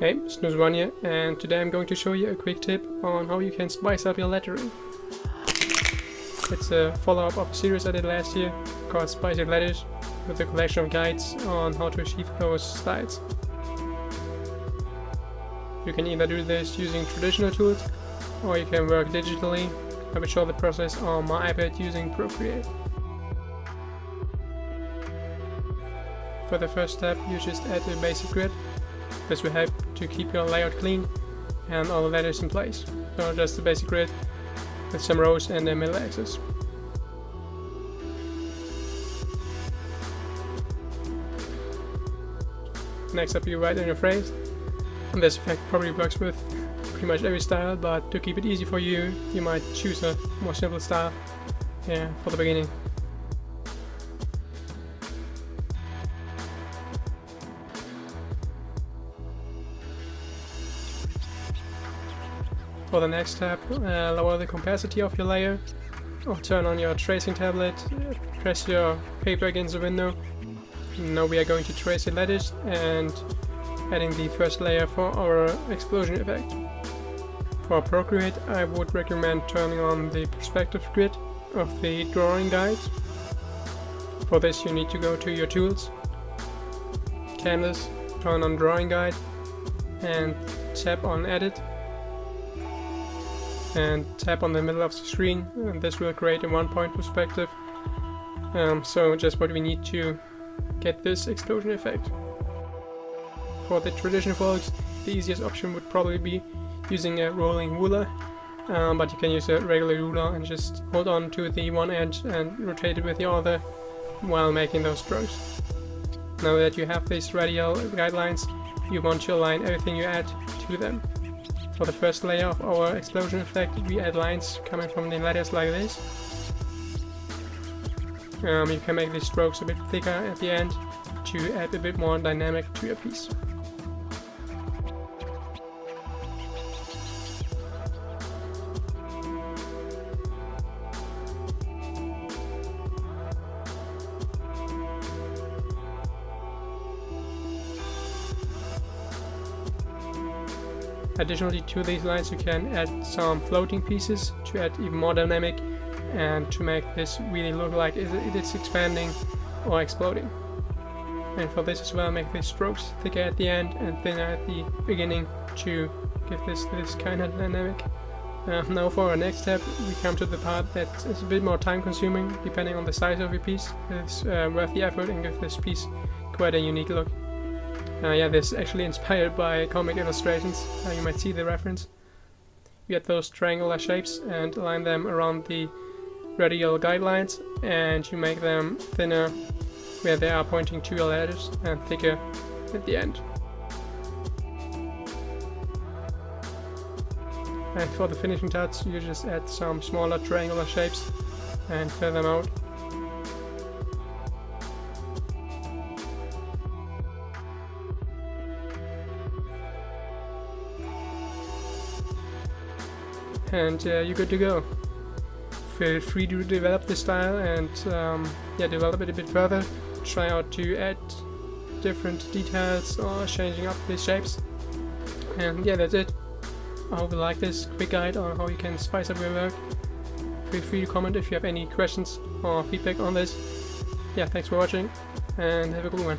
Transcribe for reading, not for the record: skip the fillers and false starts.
Hey, SnoozeLetter here, and today I'm going to show you a quick tip on how you can spice up your lettering. It's a follow-up of a series I did last year called Spicy Letters, with a collection of guides on how to achieve those styles. You can either do this using traditional tools, or you can work digitally. I will show the process on my iPad using Procreate. For the first step, you just add a basic grid. This will help to keep your layout clean and all the letters in place. So just a basic grid with some rows and a middle axis. Next up, you write in your phrase. And this effect probably works with pretty much every style, but to keep it easy for you, you might choose a more simple style for the beginning. For the next step, lower the opacity of your layer, or turn on your tracing tablet, press your paper against the window. Now we are going to trace the letters and adding the first layer for our explosion effect. For Procreate, I would recommend turning on the perspective grid of the drawing guide. For this you need to go to your tools, Canvas, turn on drawing guide and tap on edit. And tap on the middle of the screen, and this will create a one-point perspective. So just what we need to get this explosion effect. For the traditional folks, the easiest option would probably be using a rolling ruler, but you can use a regular ruler and just hold on to the one edge and rotate it with the other while making those strokes. Now that you have these radial guidelines, you want to align everything you add to them. For the first layer of our explosion effect, we add lines coming from the letters like this. You can make these strokes a bit thicker at the end to add a bit more dynamic to your piece. Additionally to these lines, you can add some floating pieces to add even more dynamic and to make this really look like it is expanding or exploding. And for this as well, make the strokes thicker at the end and thinner at the beginning to give this kind of dynamic. Now for our next step, we come to the part that is a bit more time consuming depending on the size of your piece. It's worth the effort and give this piece quite a unique look. This is actually inspired by comic illustrations. You might see the reference. You get those triangular shapes and align them around the radial guidelines, and you make them thinner where they are pointing to your letters and thicker at the end. And for the finishing touch, you just add some smaller triangular shapes and fill them out. And you're good to go. Feel free to develop this style and develop it a bit further. Try out to add different details or changing up the shapes. And that's it. I hope you like this quick guide on how you can spice up your work. Feel free to comment if you have any questions or feedback on this. Thanks for watching and have a good one.